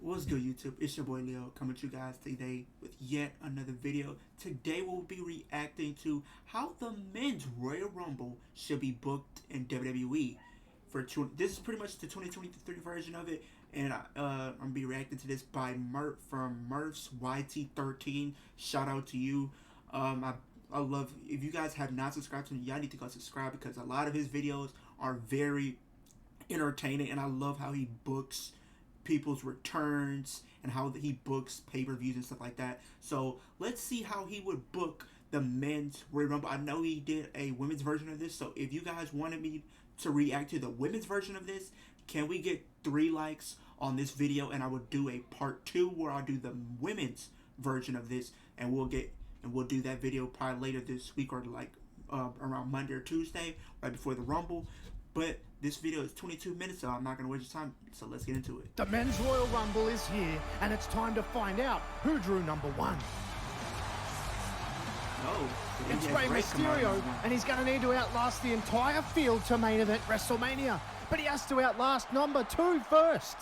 What's good, YouTube? It's your boy Leo coming to you guys today with yet another video. Today we'll be reacting to how the men's Royal Rumble should be booked in WWE. This is pretty much the 2023 version of it, and I'm gonna be reacting to this by Murph from Murph's YT13. Shout out to you. I love, if you guys have not subscribed to him, y'all need to go subscribe because a lot of his videos are very entertaining, and I love how he books people's returns and how he books pay-per-views and stuff like that. So let's see how he would book the men's Royal Rumble. I know he did a women's version of this, so if you guys wanted me to react to the women's version of this, can we get 3 likes on this video, and I will do a part 2 where I'll do the women's version of this, and we'll do that video probably later this week, or like around Monday or Tuesday, right before the Rumble. But this video is 22 minutes, so I'm not going to waste your time, so let's get into it. The men's Royal Rumble is here, and it's time to find out who drew number 1. Oh, it's Rey Mysterio, and he's going to need to outlast the entire field to main event WrestleMania. But he has to outlast number 2 first.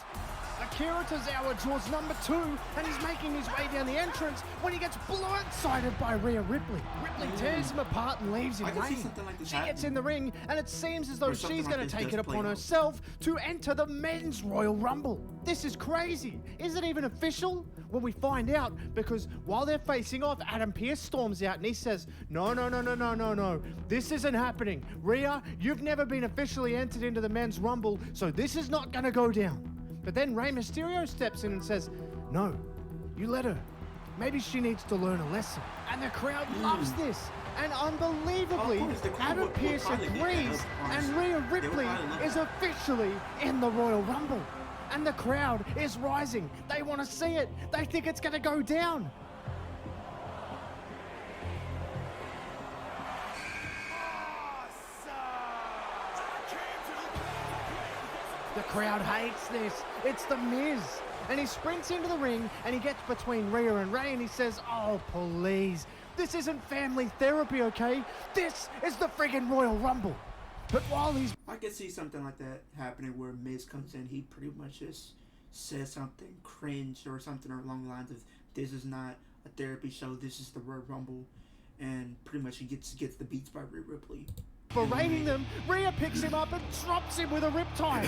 Akira Tozawa draws number 2, and he's making his way down the entrance when he gets blindsided by Rhea Ripley. Ripley tears him apart and leaves him laying. She gets in the ring, and it seems as though she's going to take it upon herself to enter the men's Royal Rumble. This is crazy. Is it even official? Well, we find out, because while they're facing off, Adam Pearce storms out and he says, No. This isn't happening. Rhea, you've never been officially entered into the men's Rumble, so this is not going to go down. But then Rey Mysterio steps in and says, No, you let her. Maybe she needs to learn a lesson. And the crowd loves this. And unbelievably, Adam Pearce agrees, and Rhea Ripley is officially in the Royal Rumble. And the crowd is rising. They want to see it. They think it's going to go down. The crowd hates this. It's The Miz. And he sprints into the ring and he gets between Rhea and Rey and he says, Oh, please. This isn't family therapy, okay? This is the friggin' Royal Rumble. But while he's... I could see something like that happening where Miz comes in. He pretty much just says something cringe or something along the lines of, this is not a therapy show. This is the Royal Rumble. And pretty much he gets the beats by Rhea Ripley. Berating them, Rhea picks him up and drops him with a riptide.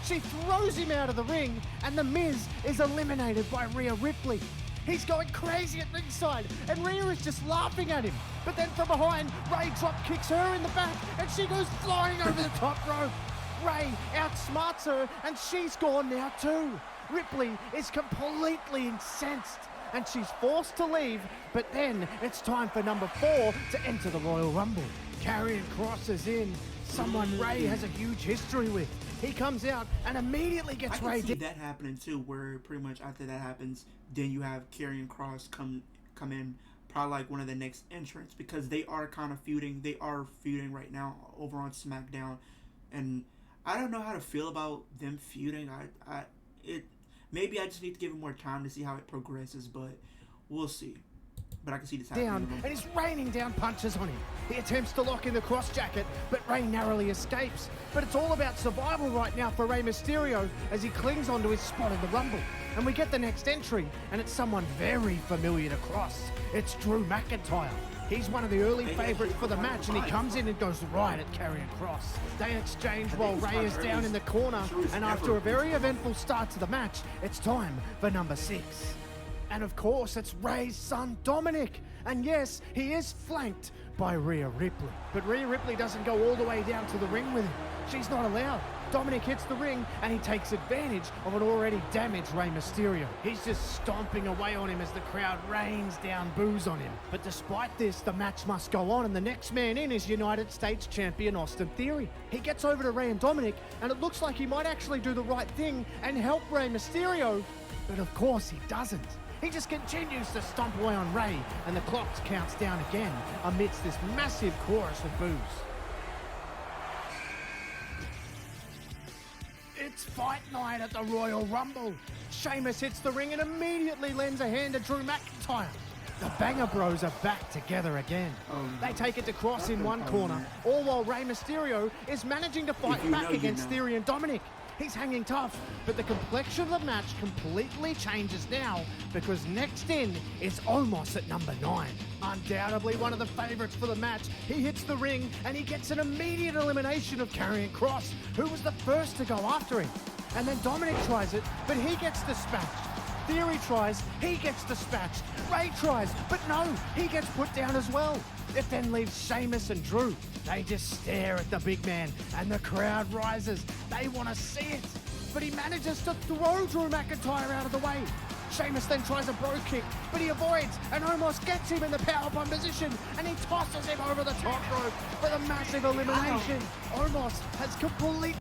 She throws him out of the ring, and The Miz is eliminated by Rhea Ripley. He's going crazy at ringside, and Rhea is just laughing at him. But then from behind, Rey drop kicks her in the back, and she goes flying over the top rope. Rey outsmarts her, and she's gone now too. Ripley is completely incensed, and she's forced to leave, but then it's time for number 4 to enter the Royal Rumble. Karrion Kross is in, someone Rey has a huge history with. He comes out and immediately gets Rey. I can see that happening too, where pretty much after that happens, then you have Karrion Kross come in, probably like one of the next entrants, because they are kind of feuding. They are feuding right now over on SmackDown, and I don't know how to feel about them feuding. Maybe I just need to give it more time to see how it progresses, but we'll see. But I can see this happening. And he's raining down punches on him. He attempts to lock in the cross jacket, but Rey narrowly escapes. But it's all about survival right now for Rey Mysterio as he clings onto his spot in the Rumble. And we get the next entry, and it's someone very familiar to Kross. It's Drew McIntyre. He's one of the early favourites for the match, and he comes in and goes right at Karrion Kross. They exchange while Rey is down in the corner, and after a very eventful start to the match, it's time for number 6. And of course, it's Rey's son, Dominic. And yes, he is flanked by Rhea Ripley. But Rhea Ripley doesn't go all the way down to the ring with him. She's not allowed. Dominic hits the ring, and he takes advantage of an already damaged Rey Mysterio. He's just stomping away on him as the crowd rains down boos on him. But despite this, the match must go on, and the next man in is United States Champion Austin Theory. He gets over to Rey and Dominic, and it looks like he might actually do the right thing and help Rey Mysterio. But of course he doesn't. He just continues to stomp away on Rey, and the clock counts down again amidst this massive chorus of boos. It's fight night at the Royal Rumble. Sheamus hits the ring and immediately lends a hand to Drew McIntyre. The Banger Bros are back together again. They take it to Kross in one corner, all while Rey Mysterio is managing to fight back against Theory and Dominic. He's hanging tough, but the complexion of the match completely changes now because next in is Omos at number 9. Undoubtedly one of the favourites for the match. He hits the ring and he gets an immediate elimination of Karrion Kross, who was the first to go after him. And then Dominic tries it, but he gets dispatched. Theory tries, he gets dispatched. Ray tries, but no, he gets put down as well. It then leaves Sheamus and Drew. They just stare at the big man, and the crowd rises. They want to see it. But he manages to throw Drew McIntyre out of the way. Sheamus then tries a bro kick, but he avoids, and Omos gets him in the powerbomb position, and he tosses him over the top rope for the massive elimination. Omos has complete...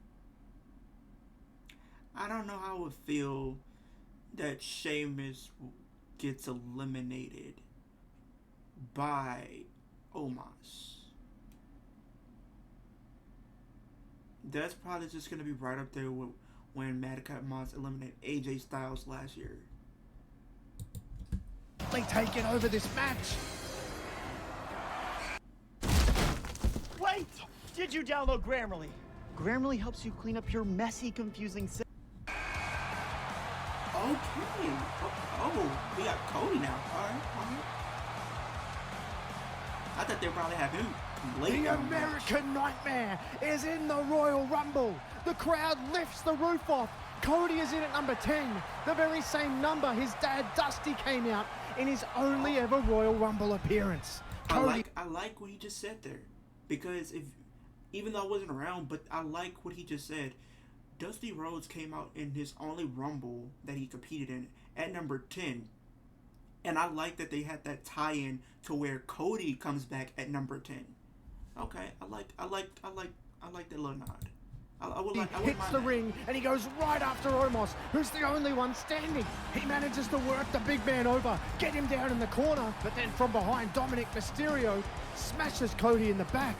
I don't know how I would feel that Sheamus gets eliminated by Omos. That's probably just going to be right up there with when Madcap Moss eliminated AJ Styles last year. They take it over this match. Wait! Did you download Grammarly? Grammarly helps you clean up your messy, confusing Okay. Oh, we got Cody now. All right. I thought they would probably have him late. The American Nightmare is in the Royal Rumble. The crowd lifts the roof off. Cody is in at number 10, the very same number his dad Dusty came out in his only ever Royal Rumble appearance. I like what he just said there, because even though I wasn't around, but I like what he just said. Dusty Rhodes came out in his only Rumble that he competed in at number 10. And I like that they had that tie-in to where Cody comes back at number 10. Okay, I like that little nod. He hits the ring and he goes right after Omos, who's the only one standing. He manages to work the big man over, get him down in the corner, but then from behind, Dominic Mysterio smashes Cody in the back.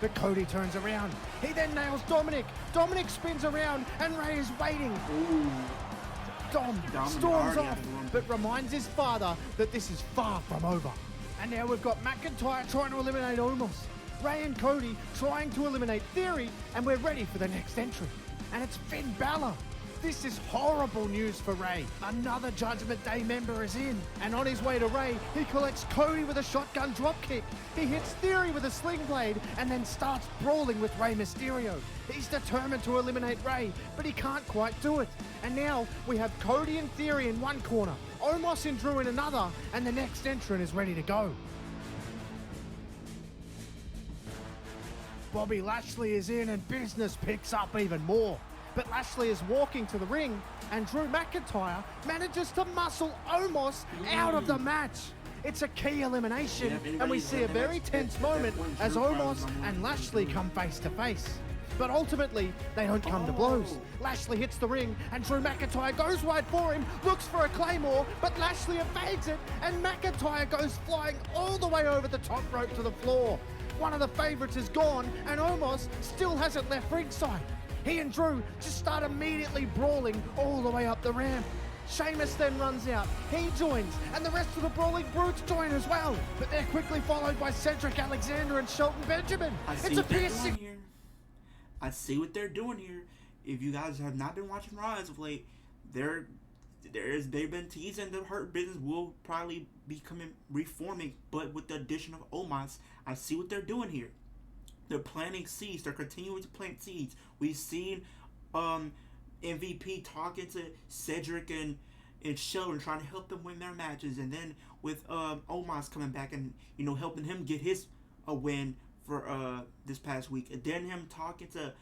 But Cody turns around. He then nails Dominic. Dominic spins around and Ray is waiting. Ooh. Dom storms off, but reminds his father that this is far from over. And now we've got McIntyre trying to eliminate Omos, Ray and Cody trying to eliminate Theory, and we're ready for the next entry. And it's Finn Balor. This is horrible news for Ray. Another Judgment Day member is in. And on his way to Ray, he collects Cody with a shotgun dropkick. He hits Theory with a sling blade and then starts brawling with Rey Mysterio. He's determined to eliminate Ray, but he can't quite do it. And now we have Cody and Theory in one corner, Omos and Drew in another, and the next entrant is ready to go. Bobby Lashley is in and business picks up even more. But Lashley is walking to the ring and Drew McIntyre manages to muscle Omos out of the match. It's a key elimination and we see a very tense moment as Omos and Lashley come face to face. But ultimately, they don't come to blows. Lashley hits the ring and Drew McIntyre goes wide for him, looks for a claymore, but Lashley evades it and McIntyre goes flying all the way over the top rope to the floor. One of the favourites is gone and Omos still hasn't left ringside. He and Drew just start immediately brawling all the way up the ramp. Sheamus then runs out. He joins, and the rest of the Brawling Brutes join as well. But they're quickly followed by Cedric Alexander and Shelton Benjamin. It's a piercing. I see what they're doing here. If you guys have not been watching Raw as of late, they've been teasing the Hurt Business will probably be reforming, but with the addition of Omos, I see what they're doing here. They're planting seeds. They're continuing to plant seeds. We've seen MVP talking to Cedric and Sheldon, trying to help them win their matches. And then with Omos coming back and, helping him get his win for this past week. And then him talking to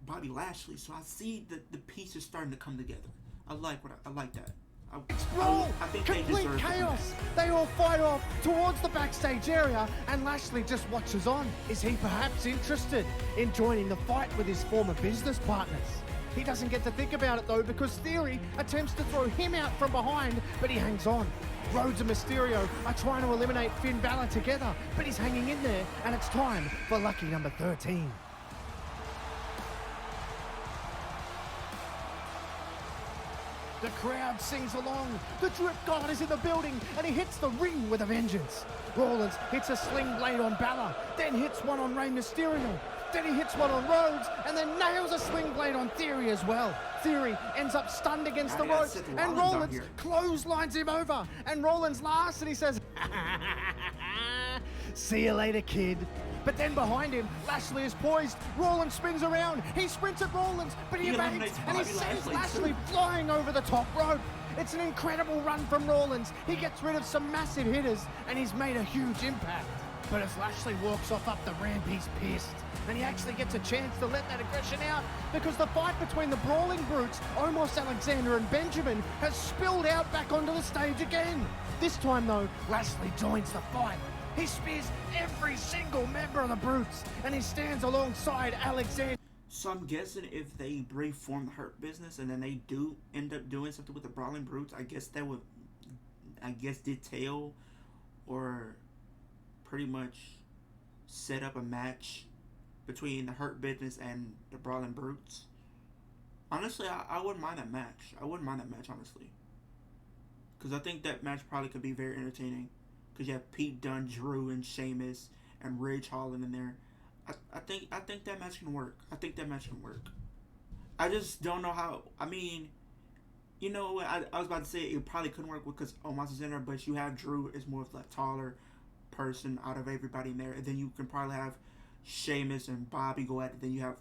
Bobby Lashley. So I see the pieces starting to come together. I like that. I think complete chaos. They all fight off towards the backstage area and Lashley just watches on. Is he perhaps interested in joining the fight with his former business partners? He doesn't get to think about it though because Theory attempts to throw him out from behind, but he hangs on. Rhodes and Mysterio are trying to eliminate Finn Balor together, but he's hanging in there and it's time for lucky number 13. The crowd sings along. The Drip God is in the building and he hits the ring with a vengeance. Rollins hits a sling blade on Balor, then hits one on Rey Mysterio. Then he hits one on Rhodes and then nails a sling blade on Theory as well. Theory ends up stunned against the ropes and Rollins clotheslines him over. And Rollins laughs and he says, "See you later, kid." But then behind him, Lashley is poised. Rollins spins around. He sprints at Rollins, but he evades and he sends Lashley flying over the top rope. It's an incredible run from Rollins. He gets rid of some massive hitters and he's made a huge impact. But as Lashley walks off up the ramp, he's pissed. And he actually gets a chance to let that aggression out because the fight between the Brawling Brutes, Omos Alexander and Benjamin, has spilled out back onto the stage again. This time though, Lashley joins the fight. He spears every single member of the Brutes and he stands alongside Alexander. So I'm guessing if they reform the Hurt Business and then they do end up doing something with the Brawling Brutes, I guess that would, detail or pretty much set up a match between the Hurt Business and the Brawling Brutes. Honestly, I wouldn't mind that match. Honestly. Because I think that match probably could be very entertaining. Because you have Pete Dunne, Drew, and Sheamus, and Ridge Holland in there. I think that match can work. I just don't know how. I mean, you know what? I was about to say it probably couldn't work because Omos is in there, but you have Drew as more of a taller person out of everybody in there, and then you can probably have Sheamus and Bobby go at it. Then you have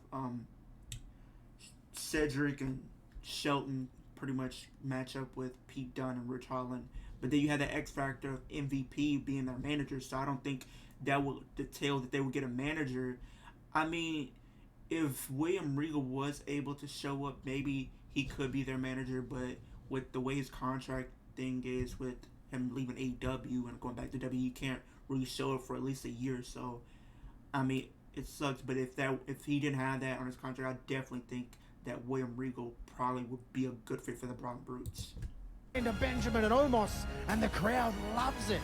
Cedric and Shelton pretty much match up with Pete Dunne and Ridge Holland. But then you had the X factor of MVP being their manager, so I don't think that will detail that they would get a manager. I mean, if William Regal was able to show up, maybe he could be their manager, but with the way his contract thing is with him leaving AEW and going back to WWE, he can't really show up for at least a year or so. I mean, it sucks, but if he didn't have that on his contract, I definitely think that William Regal probably would be a good fit for the Brawling Brutes. Into Benjamin and Omos, and the crowd loves it.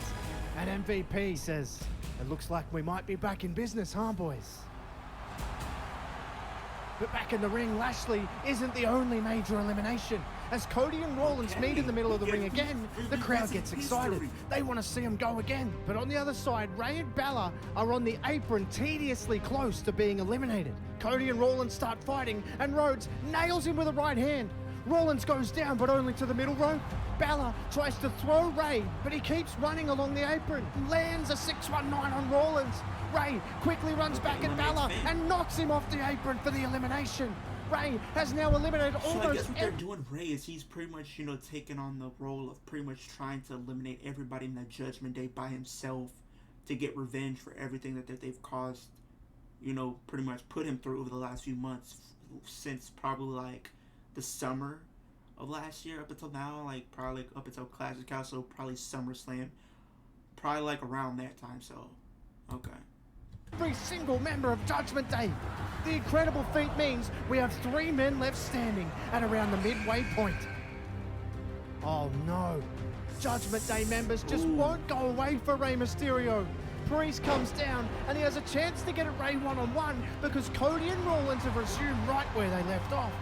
And MVP says, "It looks like we might be back in business, huh, boys?" But back in the ring, Lashley isn't the only major elimination. As Cody and Rollins meet in the middle of the ring again, the crowd gets excited. They want to see him go again. But on the other side, Ray and Bella are on the apron, tediously close to being eliminated. Cody and Rollins start fighting, and Rhodes nails him with a right hand. Rollins goes down, but only to the middle rope. Bella tries to throw Ray, but he keeps running along the apron. Lands a 619 on Rollins. Ray quickly runs back at Bella and knocks him off the apron for the elimination. Ray has now eliminated almost... So I guess what they're doing, Ray, is he's pretty much, taking on the role of pretty much trying to eliminate everybody in the Judgment Day by himself to get revenge for everything that they've caused, pretty much put him through over the last few months since probably like the summer of last year up until now, like probably up until Clash of Castle, probably SummerSlam, probably like around that time. So, okay. Every single member of Judgment Day. The incredible feat means we have 3 men left standing at around the midway point. Oh no. Judgment Day members just won't go away for Rey Mysterio. Priest comes down and he has a chance to get a Rey one-on-one because Cody and Rollins have resumed right where they left off.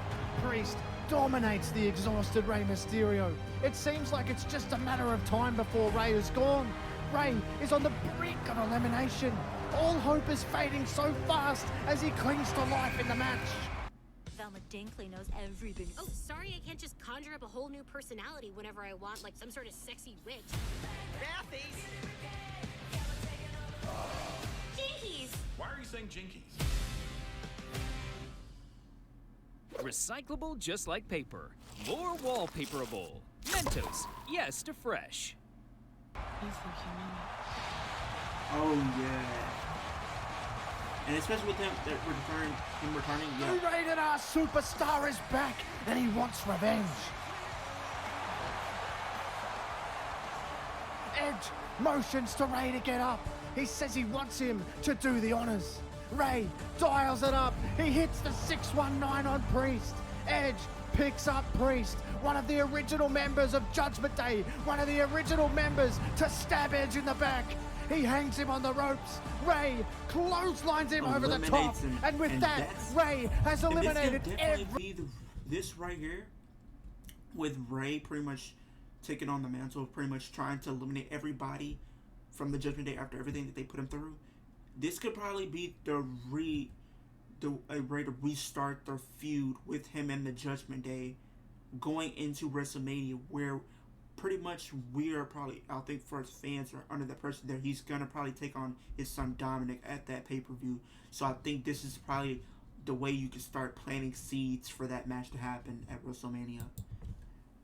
Priest dominates the exhausted Rey Mysterio. It seems like it's just a matter of time before Rey is gone. Rey is on the brink of elimination. All hope is fading so fast as he clings to life in the match. Velma Dinkley knows everything. Oh, sorry, I can't just conjure up a whole new personality whenever I want, like some sort of sexy witch. Bathies! Jinkies! Why are you saying jinkies? Recyclable just like paper. More wallpaperable. Mentos, yes to fresh. Oh yeah. And especially with him returning, yeah. The Rated R superstar is back and he wants revenge. Edge motions to Rey to get up. He says he wants him to do the honors. Rey dials it up. He hits the 619 on Priest. Edge picks up Priest, one of the original members of Judgment Day, one of the original members to stab Edge in the back. He hangs him on the ropes. Rey clotheslines him over the top. And with that, Rey has eliminated every... This right here, with Rey pretty much taking on the mantle of pretty much trying to eliminate everybody from the Judgment Day after everything that they put him through, this could probably be the a way to restart their feud with him and the Judgment Day going into WrestleMania, where pretty much we are probably, I think for his fans are under the pressure that he's gonna probably take on his son Dominic at that pay-per-view. So I think this is probably the way you can start planting seeds for that match to happen at WrestleMania.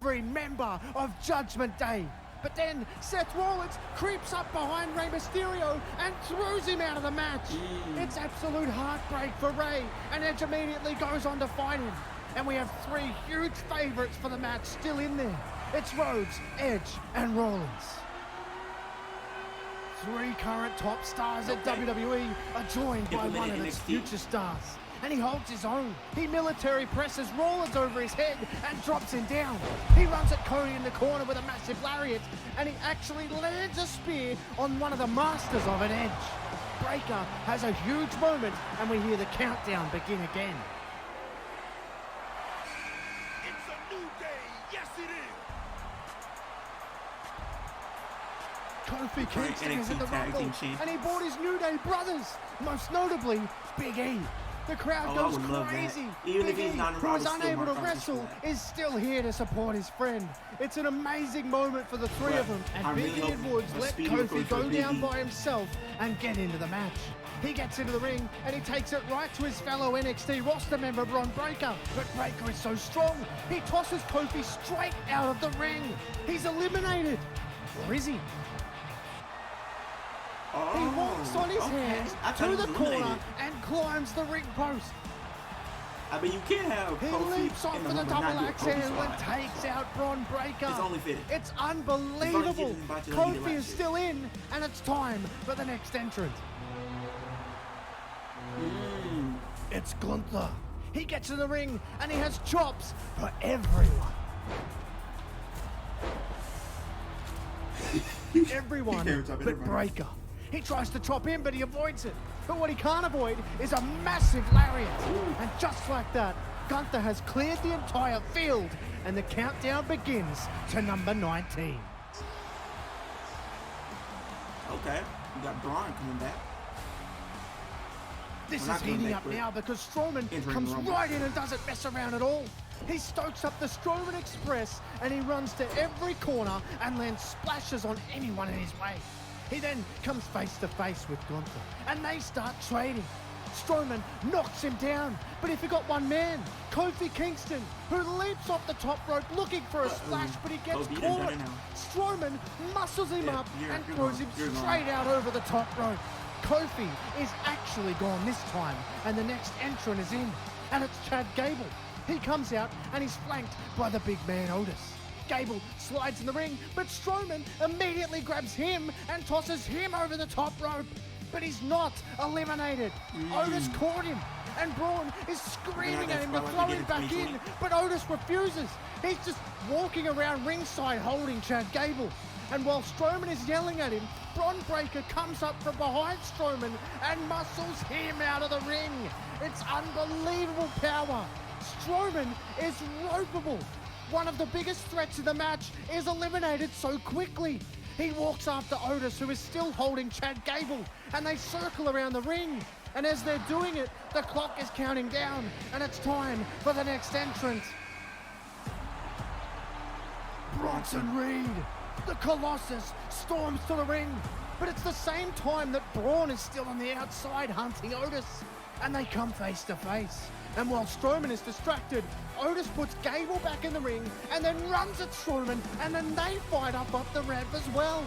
Every member of Judgment Day. But then Seth Rollins creeps up behind Rey Mysterio and throws him out of the match. It's absolute heartbreak for Rey, and Edge immediately goes on to fight him. And we have three huge favorites for the match still in there. It's Rhodes, Edge, and Rollins. Three current top stars at WWE are joined by one of its future stars. And he holds his own. He military presses Rollins over his head and drops him down. He runs at Cody in the corner with a massive lariat, and he actually lands a spear on one of the masters of it, Edge. Breaker has a huge moment, and we hear the countdown begin again. It's a new day, yes it is! Kofi Kingston is in the NXT Tag Rumble, Team Champion. and he brought his New Day brothers, most notably Big E. The crowd goes crazy. Even Big if he's E, not who involved, is still unable to more wrestle, fun to is still here to support his friend. It's an amazing moment for the three of them, and I Big really E hope and Woods a let speedy Kofi recovery go for Big down E. by himself and get into the match. He gets into the ring, and he takes it right to his fellow NXT roster member, Bron Breakker. But Breakker is so strong, he tosses Kofi straight out of the ring. He's eliminated. Or is he? He walks on his hands to the corner and climbs the ring post. I mean, you can't have He Kofi leaps off in for the the Rumble, double not do a axe Kofi handle and spot. takes out Bron Breakker. It's only fitting. It's As long as he unbelievable. didn't botch it like he did Kofi last is year. still in, and it's time for the next entrant. It's Gunther. He gets in the ring, and he has chops for everyone. Everyone He can't chop but everybody. Breakker. He tries to chop him, but he avoids it. But what he can't avoid is a massive lariat. And just like that, Gunther has cleared the entire field, and the countdown begins to number 19. Okay, we got Braun coming back. This We're is not gonna heating make up quick. now because Strowman Entering comes the Rumble. right in and doesn't mess around at all. He stokes up the Strowman Express, and he runs to every corner and lands splashes on anyone in his way. He then comes face to face with Gunther, and they start trading. Strowman knocks him down, but he forgot one man, Kofi Kingston, who leaps off the top rope looking for a splash, but he gets Kofi done caught. it now. Strowman muscles him Yeah, up you're and throws him gone. straight out over the top rope. Kofi is actually gone this time, and the next entrant is in, and it's Chad Gable. He comes out, and he's flanked by the big man Otis. Gable slides in the ring, but Strowman immediately grabs him and tosses him over the top rope. But he's not eliminated. Otis caught him, and Braun is screaming at him to throw him back in, but Otis refuses. He's just walking around ringside holding Chad Gable. And while Strowman is yelling at him, Bron Breakker comes up from behind Strowman and muscles him out of the ring. It's unbelievable power. Strowman is ropeable. One of the biggest threats in the match is eliminated so quickly. He walks after Otis, who is still holding Chad Gable, and they circle around the ring. And as they're doing it, the clock is counting down, and it's time for the next entrant. Bronson Reed, the Colossus, storms to the ring, but it's the same time that Braun is still on the outside hunting Otis, and they come face to face. And while Strowman is distracted, Otis puts Gable back in the ring and then runs at Strowman, and then they fight up the ramp as well.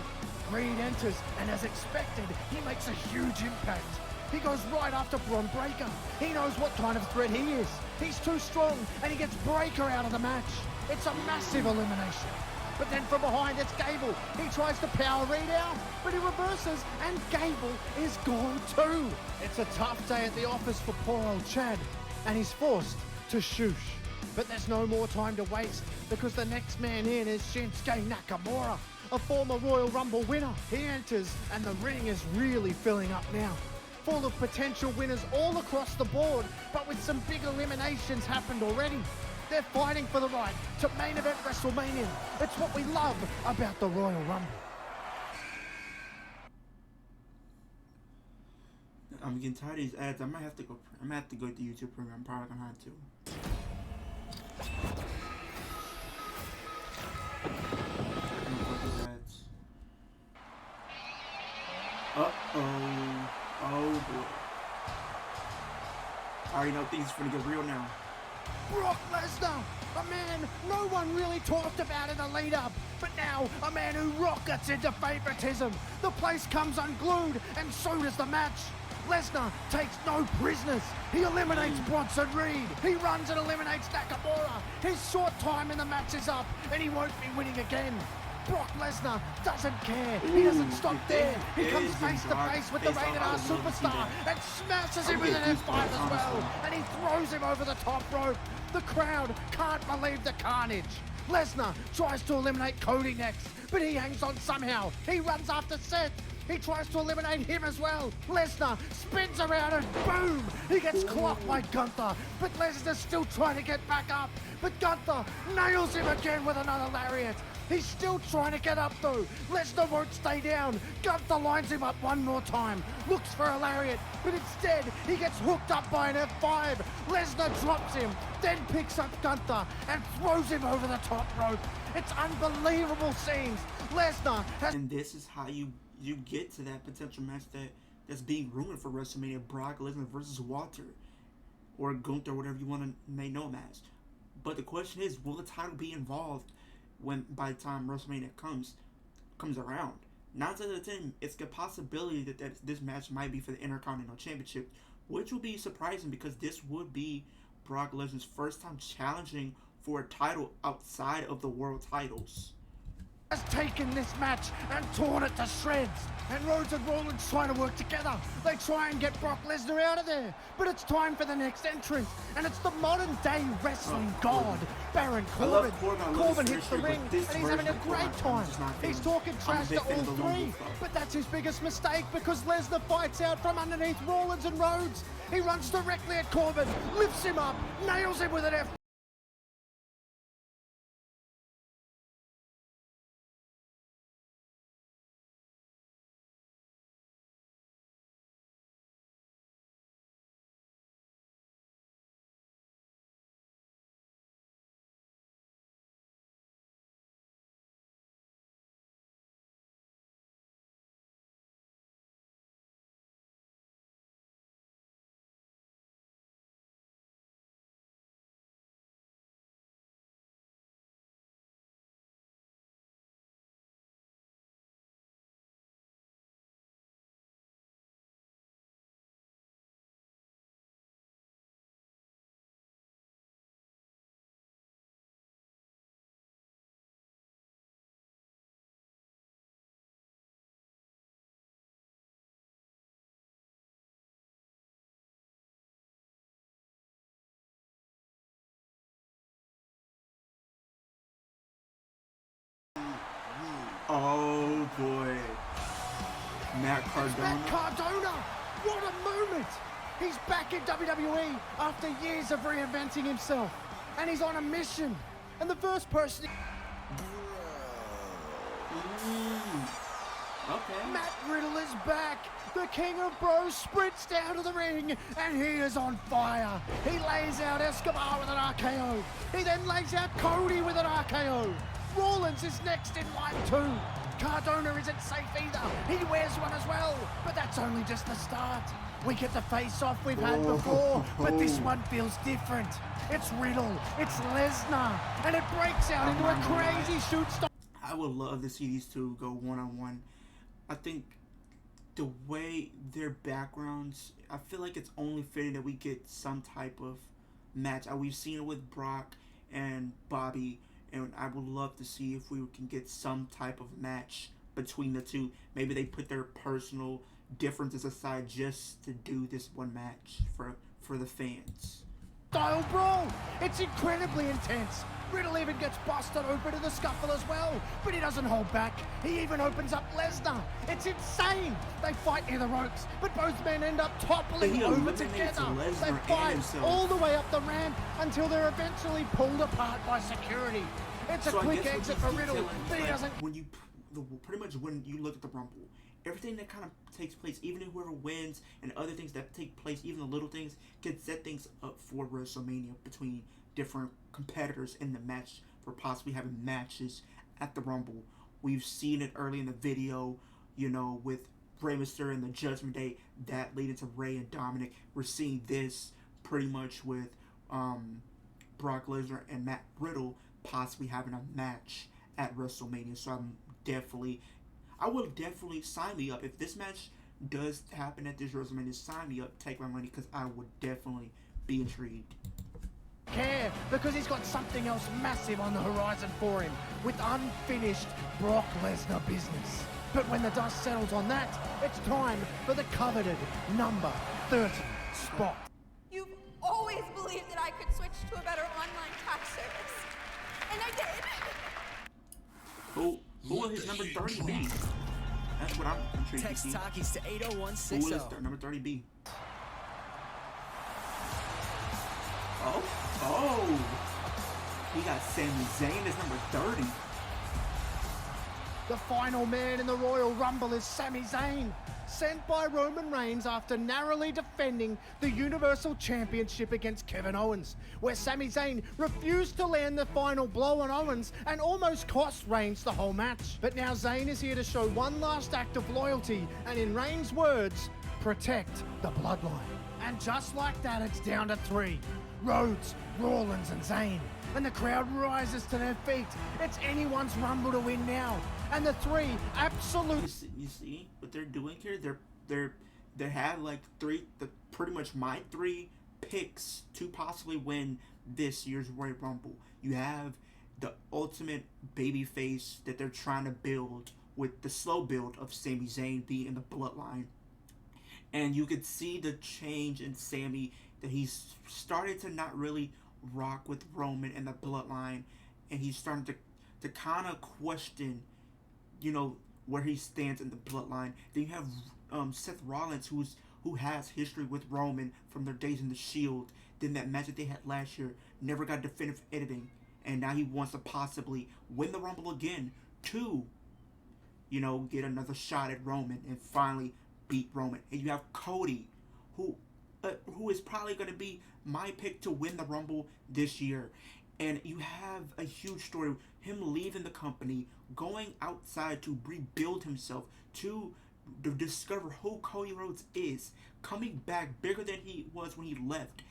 Reed enters, and as expected, he makes a huge impact. He goes right after Bron Breakker. He knows what kind of threat he is. He's too strong, and he gets Breakker out of the match. It's a massive elimination. But then from behind, it's Gable. He tries to power Reed out, but he reverses, and Gable is gone too. It's a tough day at the office for poor old Chad, and he's forced to shoosh. But there's no more time to waste, because the next man in is Shinsuke Nakamura, a former Royal Rumble winner. He enters, and the ring is really filling up now, full of potential winners all across the board, but with some big eliminations happened already. They're fighting for the right to main event WrestleMania. It's what we love about the Royal Rumble. I'm getting tired of these ads. I might have to go. I'm gonna have to go to the YouTube Premium. I'm probably gonna have to. I'm gonna go through ads. Oh boy. I already know things are gonna get real now. Brock Lesnar, a man no one really talked about in the lead-up, but now a man who rockets into favoritism. The place comes unglued, and so does the match. Lesnar takes no prisoners. He eliminates Bronson Reed. He runs and eliminates Nakamura. His short time in the match is up, and he won't be winning again. Brock Lesnar doesn't care. He doesn't stop there. He comes face to face with the Rated R superstar and smashes him with an F5 as well. And he throws him over the top rope. The crowd can't believe the carnage. Lesnar tries to eliminate Cody next, but he hangs on somehow. He runs after Seth. He tries to eliminate him as well. Lesnar spins around and boom! He gets clocked by Gunther, but Lesnar's still trying to get back up. But Gunther nails him again with another lariat. He's still trying to get up though. Lesnar won't stay down. Gunther lines him up one more time, looks for a lariat, but instead he gets hooked up by an F5. Lesnar drops him, then picks up Gunther and throws him over the top rope. It's unbelievable scenes. Lesnar has... And this is how you get to that potential match that's being rumored for WrestleMania: Brock Lesnar versus Walter, or Gunther, whatever you want to may know him as. But the question is, will the title be involved by the time WrestleMania comes around? 9 out of 10, it's a possibility that this match might be for the Intercontinental Championship, which will be surprising because this would be Brock Lesnar's first time challenging for a title outside of the world titles. Has taken this match and torn it to shreds. And Rhodes and Rollins trying to work together. They try and get Brock Lesnar out of there. But it's time for the next entrant. And it's the modern day wrestling god, Baron Corbin. Corbin hits the ring and he's having a great time. He's talking trash to all three. But that's his biggest mistake because Lesnar fights out from underneath Rollins and Rhodes. He runs directly at Corbin, lifts him up, nails him with an F. Oh boy. Matt Cardona. What a moment! He's back in WWE after years of reinventing himself. And he's on a mission. And the first person... Okay. Matt Riddle is back. The King of Bros sprints down to the ring, and he is on fire. He lays out Escobar with an RKO. He then lays out Cody with an RKO. Rollins is next in line too. Cardona isn't safe either. He wears one as well, but that's only just the start. We get the face-off we've had before, but this one feels different. It's Riddle, it's Lesnar, and it breaks out into a crazy shoot stop. I would love to see these two go one-on-one. I think the way their backgrounds, I feel like it's only fitting that we get some type of match. We've seen it with Brock and Bobby, and I would love to see if we can get some type of match between the two. Maybe they put their personal differences aside just to do this one match for the fans. Style brawl. It's incredibly intense. Riddle even gets busted open in the scuffle as well, but he doesn't hold back. He even opens up Lesnar. It's insane. They fight near the ropes, but both men end up toppling over together. They fight all the way up the ramp until they're eventually pulled apart by security. It's a quick exit for Riddle, but he doesn't... Pretty much when you look at the Rumble everything that kind of takes place, even if whoever wins and other things that take place, even the little things, can set things up for WrestleMania between different competitors in the match for possibly having matches at the Rumble. We've seen it early in the video, you know, with Rey Mysterio and the Judgment Day, that leading to Rey and Dominic. We're seeing this pretty much with Brock Lesnar and Matt Riddle possibly having a match at WrestleMania. So I will definitely sign me up if this match does happen at this WrestleMania. Sign me up, take my money, because I would definitely be intrigued. Care, because he's got something else massive on the horizon for him with unfinished Brock Lesnar business. But when the dust settles on that, it's time for the coveted number 30 spot. You've always believed that I could switch to a better online tax service. And I did. Who will his number 30 be? That's what I'm intrigued to see. Text Takis to 80160. Who will his number 30 be? Oh, he got Sami Zayn as number 30. The final man in the Royal Rumble is Sami Zayn, sent by Roman Reigns after narrowly defending the Universal Championship against Kevin Owens, where Sami Zayn refused to land the final blow on Owens and almost cost Reigns the whole match. But now Zayn is here to show one last act of loyalty and, in Reigns' words, protect the bloodline. And just like that, it's down to 3. Rhodes, Rollins and Zayn. And the crowd rises to their feet. It's anyone's Rumble to win now. And the 3 absolute... You see what they're doing here? They have like pretty much my 3 picks to possibly win this year's Royal Rumble. You have the ultimate babyface that they're trying to build with the slow build of Sami Zayn being in the bloodline. And you could see the change in Sami, that he's started to not really rock with Roman and the bloodline, and he's starting to kind of question, you know, where he stands in the bloodline. Then you have Seth Rollins, who has history with Roman from their days in the Shield. Then that match that they had last year never got definitive editing, and now he wants to possibly win the Rumble again to, you know, get another shot at Roman and finally beat Roman. And you have Cody, who is probably going to be my pick to win the Rumble this year. And you have a huge story, him leaving the company, going outside to rebuild himself, to discover who Cody Rhodes is, coming back bigger than he was when he left.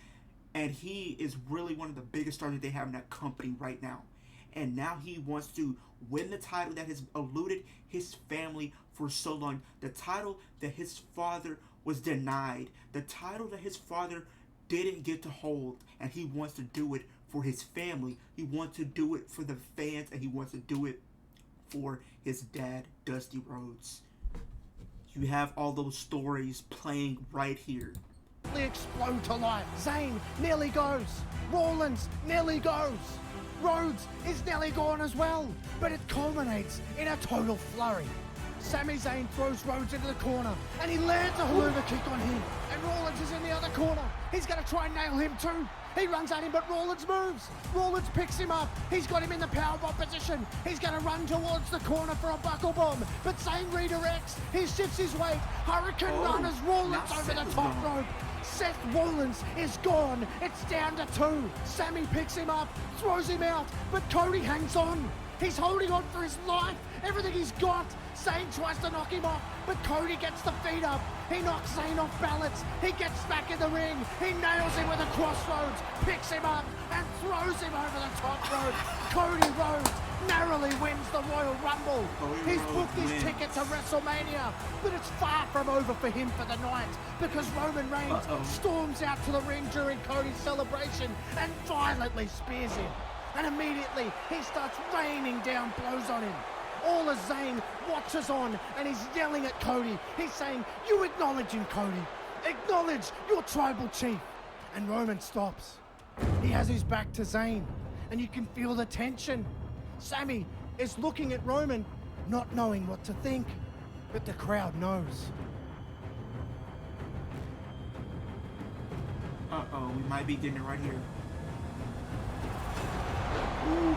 And he is really one of the biggest stars that they have in that company right now. And now he wants to win the title that has eluded his family for so long. The title that his father was denied. The title that his father didn't get to hold. And he wants to do it for his family. He wants to do it for the fans. And he wants to do it for his dad, Dusty Rhodes. You have all those stories playing right here. Explode to life. Zayn nearly goes. Rollins nearly goes. Rhodes is nearly gone as well. But it culminates in a total flurry. Sami Zayn throws Rhodes into the corner, and he lands a haluva kick on him. And Rollins is in the other corner. He's going to try and nail him too. He runs at him, but Rollins moves. Rollins picks him up. He's got him in the powerbomb position. He's going to run towards the corner for a buckle bomb. But Zayn redirects. He shifts his weight. Hurricane run as Rollins over the top rope. Seth Rollins is gone. It's down to 2. Sami picks him up, throws him out, but Cody hangs on. He's holding on for his life. Everything he's got. Zayn tries to knock him off, but Cody gets the feet up. He knocks Zayn off balance. He gets back in the ring. He nails him with a crossroads, picks him up, and throws him over the top rope. Cody Rhodes narrowly wins the Royal Rumble. He's booked his ticket to WrestleMania, but it's far from over for him for the night, because Roman Reigns storms out to the ring during Cody's celebration and violently spears him. And immediately he starts raining down blows on him. All as Zayn watches on and he's yelling at Cody. He's saying, "You acknowledge him, Cody. Acknowledge your tribal chief." And Roman stops. He has his back to Zayn, and you can feel the tension. Sami is looking at Roman, not knowing what to think, but the crowd knows. Uh-oh, we might be getting it right here. Ooh.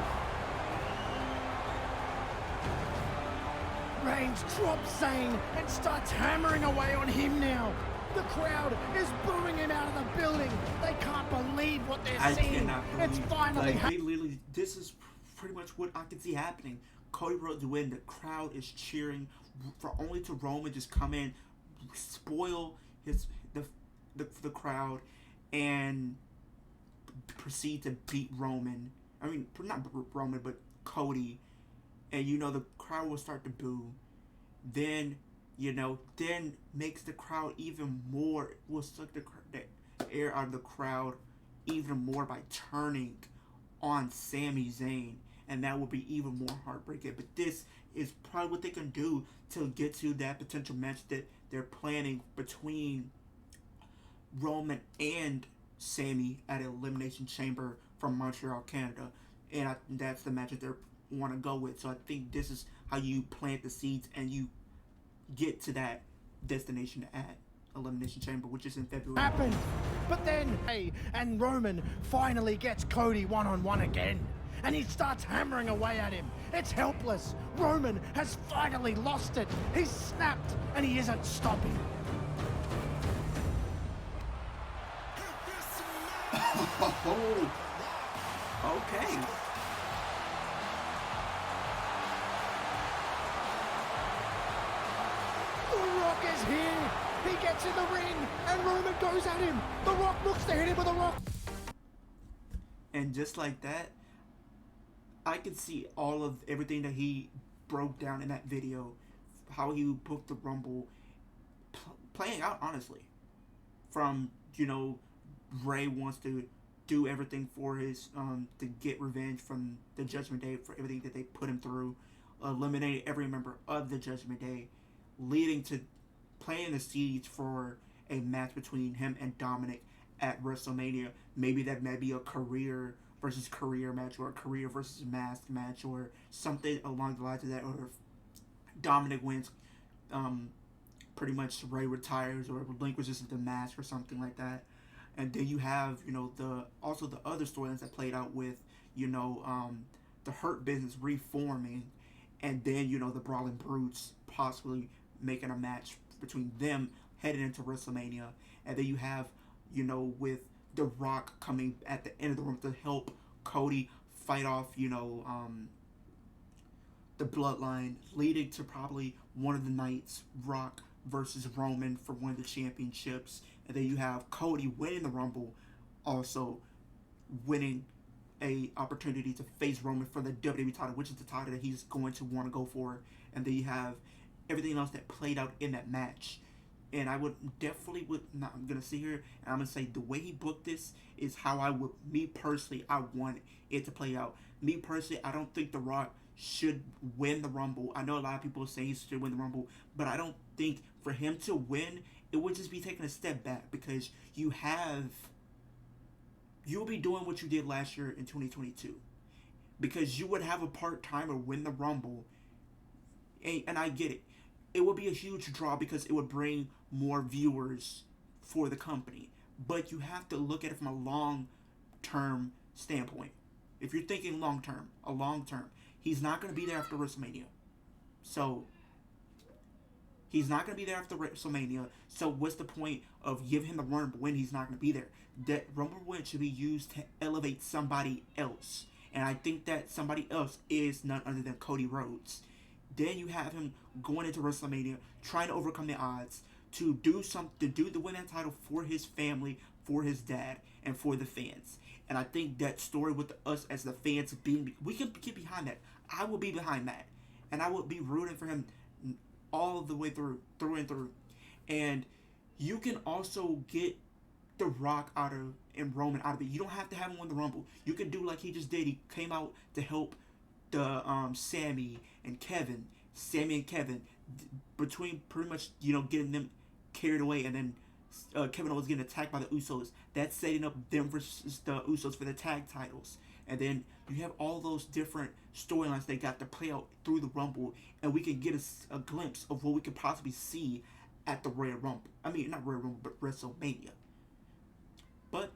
Reigns drops Zayn and starts hammering away on him now. The crowd is booing him out of the building. They can't believe what they're I seeing. cannot believe. It's finally like, they literally, this is pretty much what I can see happening. Cody Rhodes win. The crowd is cheering for only to Roman just come in, spoil the crowd, and proceed to beat Roman. I mean, not Roman, but Cody. And the crowd will start to boo. Then then makes the crowd even more, will suck the air out of the crowd even more by turning on Sami Zayn, and that will be even more heartbreaking. But this is probably what they can do to get to that potential match that they're planning between Roman and Sami at Elimination Chamber from Montreal, Canada, and that's the match that they want to go with. So I think this is how you plant the seeds and you get to that destination at Elimination Chamber, which is in February. Happened. But then, and Roman finally gets Cody one-on-one again. And he starts hammering away at him. It's helpless. Roman has finally lost it. He's snapped, and he isn't stopping. Oh, okay. The Rock is here. He gets in the ring, and Roman goes at him. The Rock looks to hit him with a rock. And just like that, I could see all of everything that he broke down in that video, how he booked the Rumble, playing out honestly. From, Ray wants to do everything for his, to get revenge from the Judgment Day for everything that they put him through, eliminate every member of the Judgment Day, leading to playing the seeds for a match between him and Dominic at WrestleMania. Maybe that may be a career versus career match, or a career versus mask match, or something along the lines of that. Or if Dominic wins, pretty much Ray retires or relinquishes the mask or something like that. And then you have, the other storylines that played out with, the Hurt Business reforming, and then, the Brawling Brutes possibly making a match between them heading into WrestleMania. And then you have, with The Rock coming at the end of the room to help Cody fight off, the Bloodline, leading to probably one of the nights, Rock versus Roman for one of the championships. And then you have Cody winning the Rumble, also winning a opportunity to face Roman for the WWE title, which is the title that he's going to want to go for. And then you have everything else that played out in that match. And I would definitely I'm going to sit here and I'm going to say the way he booked this is how I want it to play out. Me personally, I don't think The Rock should win the Rumble. I know a lot of people are saying he should win the Rumble, but I don't think for him to win, it would just be taking a step back, because you'll be doing what you did last year in 2022. Because you would have a part-timer win the Rumble, and I get it. It would be a huge draw because it would bring more viewers for the company. But you have to look at it from a long-term standpoint. If you're thinking long-term, he's not going to be there after WrestleMania. So, he's not going to be there after WrestleMania. So, what's the point of giving him the Rumble when he's not going to be there? That Rumble win should be used to elevate somebody else. And I think that somebody else is none other than Cody Rhodes. Then you have him going into WrestleMania, trying to overcome the odds, to do the win that title for his family, for his dad, and for the fans. And I think that story with us as the fans we can get behind that. I will be behind that, and I will be rooting for him all the way through and through. And you can also get The Rock and Roman out of it. You don't have to have him win the Rumble. You can do like he just did. He came out to help the Sammy and Kevin, between pretty much getting them carried away, and then Kevin was getting attacked by the Usos. That's setting up them versus the Usos for the tag titles. And then you have all those different storylines they got to play out through the Rumble, and we can get a glimpse of what we could possibly see at the Royal Rumble. I mean, not Royal Rumble, but WrestleMania. But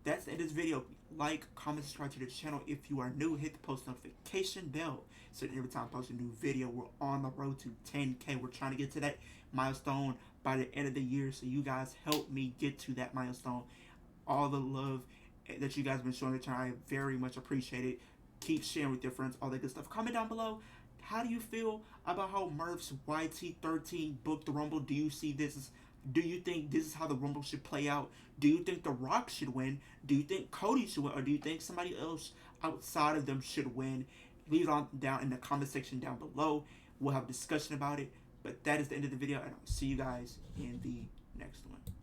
that's the end of this video. like, comment, subscribe to the channel. If you are new, hit the post notification bell so that every time I post a new video, we're on the road to 10K. We're trying to get to that milestone by the end of the year, so you guys help me get to that milestone. All the love that you guys have been showing the channel, I very much appreciate it. Keep sharing with your friends, all that good stuff. Comment down below, how do you feel about how Murph's YT13 booked the Rumble? Do you see this as, do you think this is how the Rumble should play out? Do you think The Rock should win? Do you think Cody should win? Or do you think somebody else outside of them should win? Leave it on down in the comment section down below. We'll have a discussion about it. But that is the end of the video, and I'll see you guys in the next one.